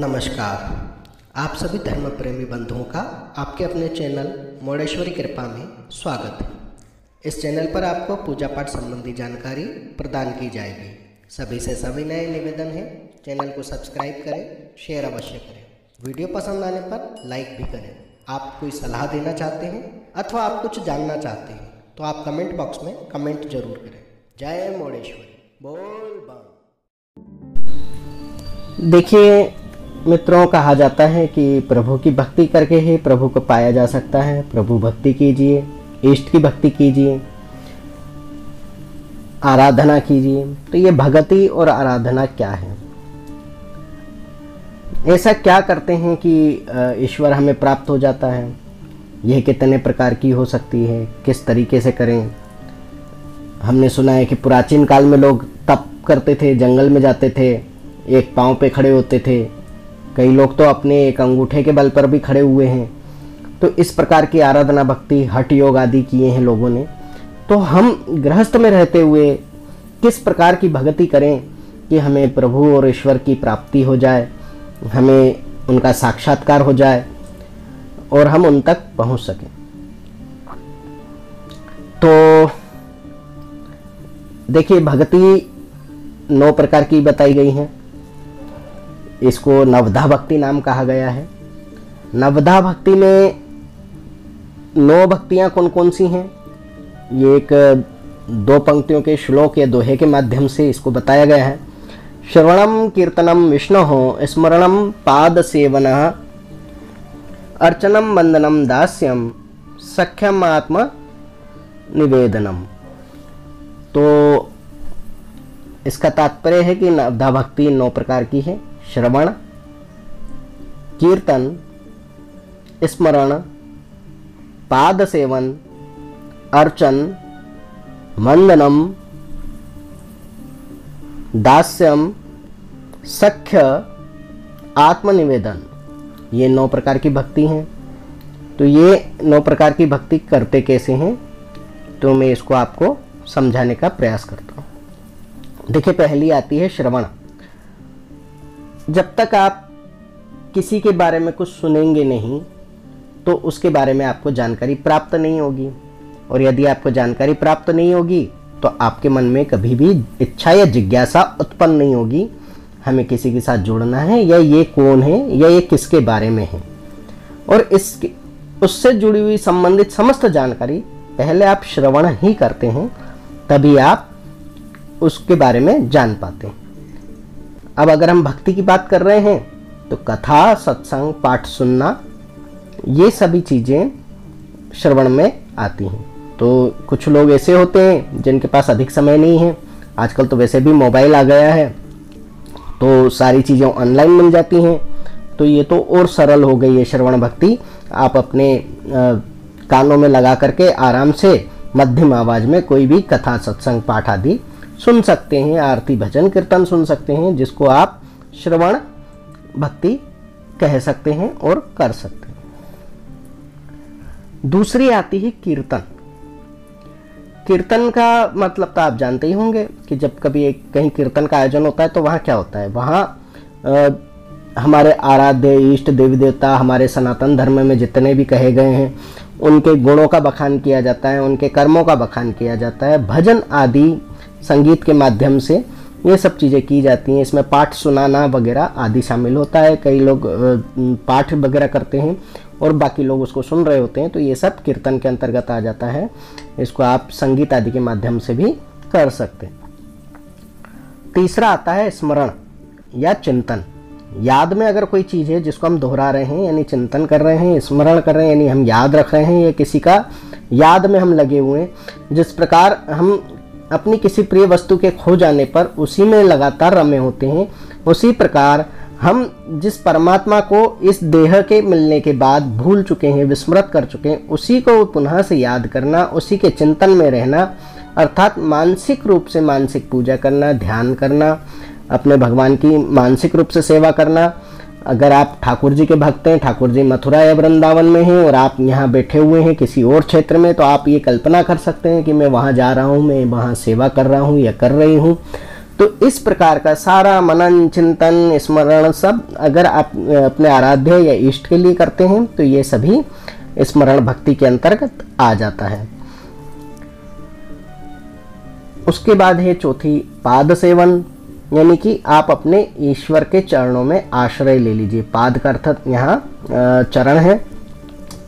नमस्कार। आप सभी धर्म प्रेमी बंधुओं का आपके अपने चैनल मोडेश्वरी कृपा में स्वागत है। इस चैनल पर आपको पूजा पाठ संबंधी जानकारी प्रदान की जाएगी। सभी से सविनय निवेदन है, चैनल को सब्सक्राइब करें, शेयर अवश्य करें। वीडियो पसंद आने पर लाइक भी करें। आप कोई सलाह देना चाहते हैं अथवा आप कुछ जानना चाहते हैं तो आप कमेंट बॉक्स में कमेंट जरूर करें। जय मोडेश्वरी, बोल बम। देखिए मित्रों, कहा जाता है कि प्रभु की भक्ति करके ही प्रभु को पाया जा सकता है। प्रभु भक्ति कीजिए, इष्ट की भक्ति कीजिए, आराधना कीजिए। तो ये भक्ति और आराधना क्या है? ऐसा क्या करते हैं कि ईश्वर हमें प्राप्त हो जाता है? यह कितने प्रकार की हो सकती है, किस तरीके से करें? हमने सुना है कि प्राचीन काल में लोग तप करते थे, जंगल में जाते थे, एक पांव पे खड़े होते थे। कई लोग तो अपने एक अंगूठे के बल पर भी खड़े हुए हैं। तो इस प्रकार की आराधना, भक्ति, हठ योग आदि किए हैं लोगों ने। तो हम गृहस्थ में रहते हुए किस प्रकार की भक्ति करें कि हमें प्रभु और ईश्वर की प्राप्ति हो जाए, हमें उनका साक्षात्कार हो जाए और हम उन तक पहुंच सकें? तो देखिए, भक्ति 9 प्रकार की बताई गई है। इसको नवधा भक्ति नाम कहा गया है। नवधा भक्ति में 9 भक्तियां कौन कौन सी हैं? ये एक 2 पंक्तियों के श्लोक या दोहे के माध्यम से इसको बताया गया है। श्रवणम कीर्तनम विष्णोः स्मरणम पाद सेवनः अर्चनम वंदनम दास्यम सख्यम आत्म निवेदनम। तो इसका तात्पर्य है कि नवधा भक्ति 9 प्रकार की है। श्रवण, कीर्तन, स्मरण, पाद सेवन, अर्चन, वंदनम, दास्यम, सख्य, आत्मनिवेदन। ये 9 प्रकार की भक्ति हैं। तो ये 9 प्रकार की भक्ति करते कैसे हैं, तो मैं इसको आपको समझाने का प्रयास करता हूँ। देखिए, पहली आती है श्रवण। जब तक आप किसी के बारे में कुछ सुनेंगे नहीं तो उसके बारे में आपको जानकारी प्राप्त नहीं होगी, और यदि आपको जानकारी प्राप्त नहीं होगी तो आपके मन में कभी भी इच्छा या जिज्ञासा उत्पन्न नहीं होगी हमें किसी के साथ जुड़ना है, या ये कौन है, या ये किसके बारे में है। और इसके उससे जुड़ी हुई संबंधित समस्त जानकारी पहले आप श्रवण ही करते हैं, तभी आप उसके बारे में जान पाते हैं। अब अगर हम भक्ति की बात कर रहे हैं तो कथा, सत्संग, पाठ सुनना, ये सभी चीज़ें श्रवण में आती हैं। तो कुछ लोग ऐसे होते हैं जिनके पास अधिक समय नहीं है। आजकल तो वैसे भी मोबाइल आ गया है तो सारी चीज़ें ऑनलाइन मिल जाती हैं। तो ये तो और सरल हो गई है श्रवण भक्ति। आप अपने कानों में लगा करके आराम से मध्यम आवाज़ में कोई भी कथा, सत्संग, पाठ आदि सुन सकते हैं। आरती, भजन, कीर्तन सुन सकते हैं, जिसको आप श्रवण भक्ति कह सकते हैं और कर सकते हैं। दूसरी आती है कीर्तन। कीर्तन का मतलब तो आप जानते ही होंगे कि जब कभी कहीं कीर्तन का आयोजन होता है तो वहाँ क्या होता है? वहाँ हमारे आराध्य इष्ट देवी देवता, हमारे सनातन धर्म में जितने भी कहे गए हैं, उनके गुणों का बखान किया जाता है, उनके कर्मों का बखान किया जाता है। भजन आदि, संगीत के माध्यम से ये सब चीज़ें की जाती हैं। इसमें पाठ सुनाना वगैरह आदि शामिल होता है। कई लोग पाठ वगैरह करते हैं और बाकी लोग उसको सुन रहे होते हैं, तो ये सब कीर्तन के अंतर्गत आ जाता है। इसको आप संगीत आदि के माध्यम से भी कर सकते हैं। तीसरा आता है स्मरण या चिंतन। याद में अगर कोई चीज़ है जिसको हम दोहरा रहे हैं, यानी चिंतन कर रहे हैं, स्मरण कर रहे हैं, यानी हम याद रख रहे हैं, या किसी का याद में हम लगे हुए हैं। जिस प्रकार हम अपनी किसी प्रिय वस्तु के खो जाने पर उसी में लगातार रमे होते हैं, उसी प्रकार हम जिस परमात्मा को इस देह के मिलने के बाद भूल चुके हैं, विस्मृत कर चुके हैं, उसी को पुनः से याद करना, उसी के चिंतन में रहना, अर्थात मानसिक रूप से मानसिक पूजा करना, ध्यान करना, अपने भगवान की मानसिक रूप से सेवा करना। अगर आप ठाकुर जी के भक्त हैं, ठाकुर जी मथुरा या वृंदावन में हैं और आप यहाँ बैठे हुए हैं किसी और क्षेत्र में, तो आप ये कल्पना कर सकते हैं कि मैं वहाँ जा रहा हूँ, मैं वहाँ सेवा कर रहा हूँ या कर रही हूँ। तो इस प्रकार का सारा मनन, चिंतन, स्मरण सब अगर आप अपने आराध्य या इष्ट के लिए करते हैं तो ये सभी स्मरण भक्ति के अंतर्गत आ जाता है। उसके बाद है चौथी पाद सेवन, यानी कि आप अपने ईश्वर के चरणों में आश्रय ले लीजिए। पाद का अर्थ यहाँ चरण है।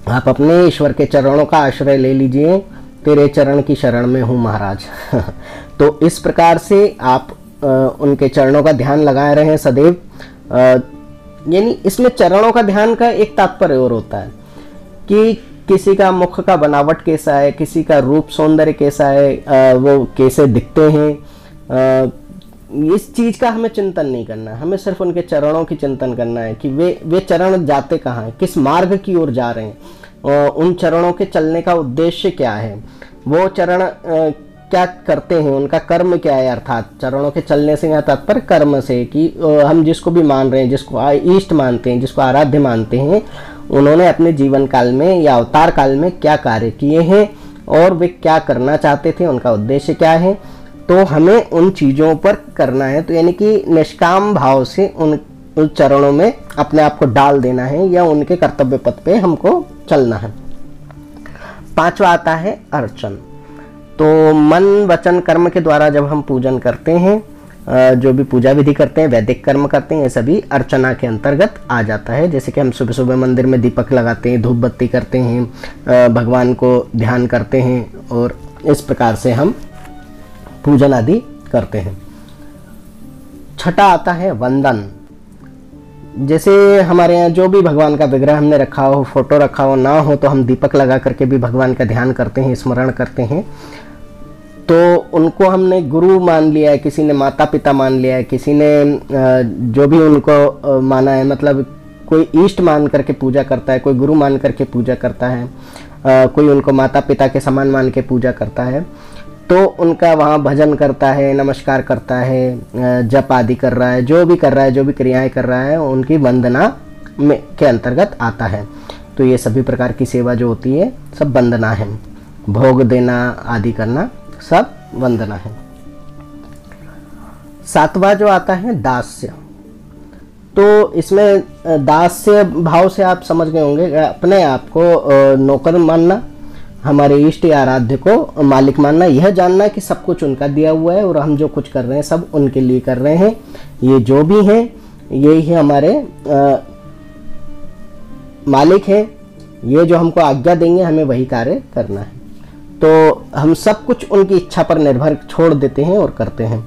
आप अपने ईश्वर के चरणों का आश्रय ले लीजिए। तेरे चरण की शरण में हूँ महाराज। तो इस प्रकार से आप उनके चरणों का ध्यान लगाए रहें सदैव। यानी इसमें चरणों का ध्यान का एक तात्पर्य और होता है कि किसी का मुख का बनावट कैसा है, किसी का रूप सौंदर्य कैसा है, वो कैसे दिखते हैं, इस चीज का हमें चिंतन नहीं करना है। हमें सिर्फ उनके चरणों की चिंतन करना है कि वे चरण जाते कहाँ हैं, किस मार्ग की ओर जा रहे हैं, उन चरणों के चलने का उद्देश्य क्या है, वो चरण क्या करते हैं, उनका कर्म क्या है। अर्थात चरणों के चलने से यहाँ तात्पर्य कर्म से कि हम जिसको भी मान रहे हैं, जिसको इष्ट मानते हैं, जिसको आराध्य मानते हैं, उन्होंने अपने जीवन काल में या अवतार काल में क्या कार्य किए हैं और वे क्या करना चाहते थे, उनका उद्देश्य क्या है। तो हमें उन चीज़ों पर करना है। तो यानी कि निष्काम भाव से उन चरणों में अपने आप को डाल देना है या उनके कर्तव्य पथ पे हमको चलना है। पांचवा आता है अर्चन। तो मन, वचन, कर्म के द्वारा जब हम पूजन करते हैं, जो भी पूजा विधि करते हैं, वैदिक कर्म करते हैं, ये सभी अर्चना के अंतर्गत आ जाता है। जैसे कि हम सुबह सुबह मंदिर में दीपक लगाते हैं, धूप बत्ती करते हैं, भगवान को ध्यान करते हैं और इस प्रकार से हम पूजन आदि करते हैं। छठा आता है वंदन। जैसे हमारे यहाँ जो भी भगवान का विग्रह हमने रखा हो, फोटो रखा हो, ना हो तो हम दीपक लगा करके भी भगवान का ध्यान करते हैं, स्मरण करते हैं। तो उनको हमने गुरु मान लिया है, किसी ने माता पिता मान लिया है, किसी ने जो भी उनको माना है, मतलब कोई इष्ट मान करके पूजा करता है, कोई गुरु मान करके पूजा करता है, कोई उनको माता पिता के समान मान के पूजा करता है। तो उनका वहाँ भजन करता है, नमस्कार करता है, जप आदि कर रहा है, जो भी कर रहा है, जो भी क्रियाएं कर रहा है, उनकी वंदना में के अंतर्गत आता है। तो ये सभी प्रकार की सेवा जो होती है सब वंदना है। भोग देना आदि करना सब वंदना है। सातवां जो आता है दास्य। तो इसमें दास्य भाव से आप समझ गए होंगे, अपने आप को नौकर मानना, हमारे इष्ट या आराध्य को मालिक मानना, यह जानना कि सब कुछ उनका दिया हुआ है और हम जो कुछ कर रहे हैं सब उनके लिए कर रहे हैं। ये जो भी हैं ये ही हमारे मालिक हैं, ये जो हमको आज्ञा देंगे हमें वही कार्य करना है। तो हम सब कुछ उनकी इच्छा पर निर्भर छोड़ देते हैं और करते हैं।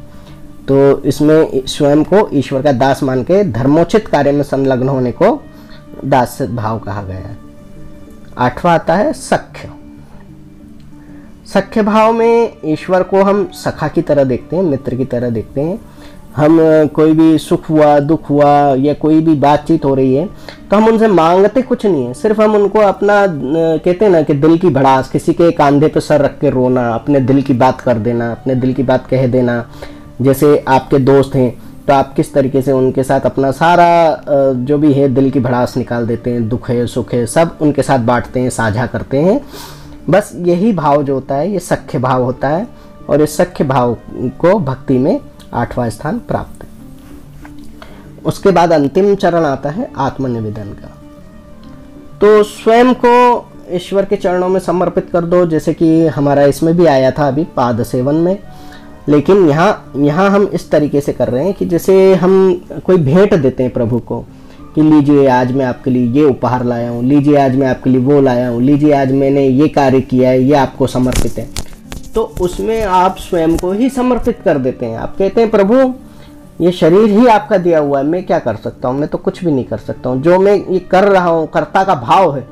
तो इसमें स्वयं को ईश्वर का दास मान के धर्मोचित कार्य में संलग्न होने को दास भाव कहा गया है। आठवां आता है सख्य। सख्य भाव में ईश्वर को हम सखा की तरह देखते हैं, मित्र की तरह देखते हैं। हम कोई भी सुख हुआ, दुख हुआ या कोई भी बातचीत हो रही है तो हम उनसे मांगते कुछ नहीं है, सिर्फ हम उनको अपना कहते हैं ना कि दिल की भड़ास, किसी के कांधे पे सर रख के रोना, अपने दिल की बात कर देना, अपने दिल की बात कह देना। जैसे आपके दोस्त हैं तो आप किस तरीके से उनके साथ अपना सारा जो भी है दिल की भड़ास निकाल देते हैं, दुख है सुख है सब उनके साथ बांटते हैं, साझा करते हैं। बस यही भाव जो होता है ये सख्य भाव होता है और इस सख्य भाव को भक्ति में 8वां स्थान प्राप्त है। उसके बाद अंतिम चरण आता है आत्मनिवेदन का। तो स्वयं को ईश्वर के चरणों में समर्पित कर दो, जैसे कि हमारा इसमें भी आया था अभी पाद सेवन में। लेकिन यहाँ हम इस तरीके से कर रहे हैं कि जैसे हम कोई भेंट देते हैं प्रभु को कि लीजिए आज मैं आपके लिए ये उपहार लाया हूँ, लीजिए आज मैं आपके लिए वो लाया हूँ, लीजिए आज मैंने ये कार्य किया है, ये आपको समर्पित है। तो उसमें आप स्वयं को ही समर्पित कर देते हैं। आप कहते हैं प्रभु ये शरीर ही आपका दिया हुआ है, मैं क्या कर सकता हूँ, मैं तो कुछ भी नहीं कर सकता हूँ। जो मैं ये कर रहा हूँ कर्ता का भाव है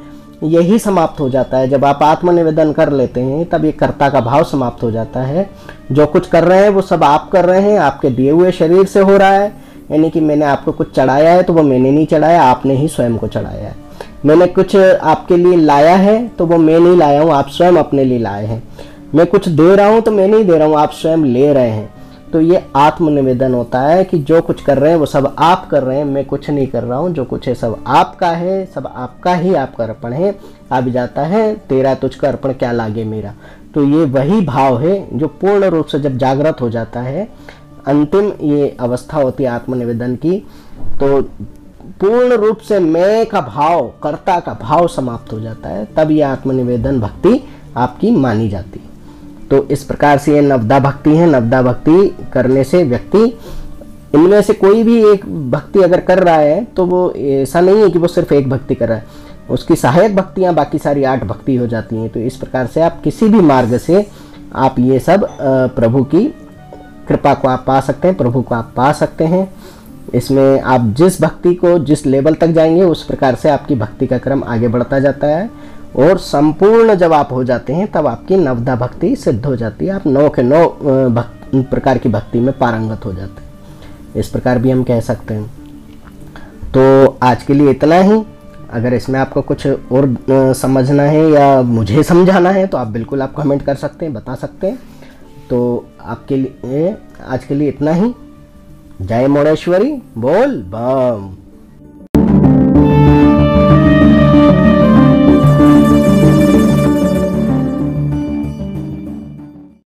यही समाप्त हो जाता है। जब आप आत्मनिवेदन कर लेते हैं तब ये कर्ता का भाव समाप्त हो जाता है। जो कुछ कर रहे हैं वो सब आप कर रहे हैं, आपके दिए हुए शरीर से हो रहा है। यानी कि मैंने आपको कुछ चढ़ाया है तो वो मैंने नहीं चढ़ाया, आपने ही स्वयं को चढ़ाया है। मैंने कुछ आपके लिए लाया है तो वो मैं नहीं लाया हूँ, आप स्वयं अपने लिए लाए हैं। मैं कुछ दे रहा हूँ तो मैं नहीं दे रहा हूँ, आप स्वयं ले रहे हैं। तो ये आत्मनिवेदन होता है कि जो कुछ कर रहे हैं वो सब आप कर रहे हैं, मैं कुछ नहीं कर रहा हूँ। जो कुछ है सब आपका है, सब आपका ही आपका अर्पण है। आ भी जाता है तेरा तुझका अर्पण क्या लागे मेरा। तो ये वही भाव है जो पूर्ण रूप से जब जागृत हो जाता है अंतिम ये अवस्था होती है आत्मनिवेदन की, तो पूर्ण रूप से मैं का भाव, कर्ता का भाव समाप्त हो जाता है, तब ये आत्मनिवेदन भक्ति आपकी मानी जाती है। तो इस प्रकार से ये नवदा भक्ति है। नवदा भक्ति करने से व्यक्ति, इनमें से कोई भी एक भक्ति अगर कर रहा है तो वो ऐसा नहीं है कि वो सिर्फ एक भक्ति कर रहा है, उसकी सहायक भक्तियां बाकी सारी 8 भक्ति हो जाती हैं। तो इस प्रकार से आप किसी भी मार्ग से आप ये सब प्रभु की कृपा को आप पा सकते हैं, प्रभु को आप पा सकते हैं। इसमें आप जिस भक्ति को जिस लेवल तक जाएंगे उस प्रकार से आपकी भक्ति का क्रम आगे बढ़ता जाता है, और संपूर्ण जब आप हो जाते हैं तब आपकी नवदा भक्ति सिद्ध हो जाती है। आप 9 के 9 प्रकार की भक्ति में पारंगत हो जाते हैं, इस प्रकार भी हम कह सकते हैं। तो आज के लिए इतना ही। अगर इसमें आपको कुछ और समझना है या मुझे समझाना है तो आप बिल्कुल आप कमेंट कर सकते हैं, बता सकते हैं। तो आपके लिए आज के लिए इतना ही। जय मोड़ेश्वरी, बोल बम।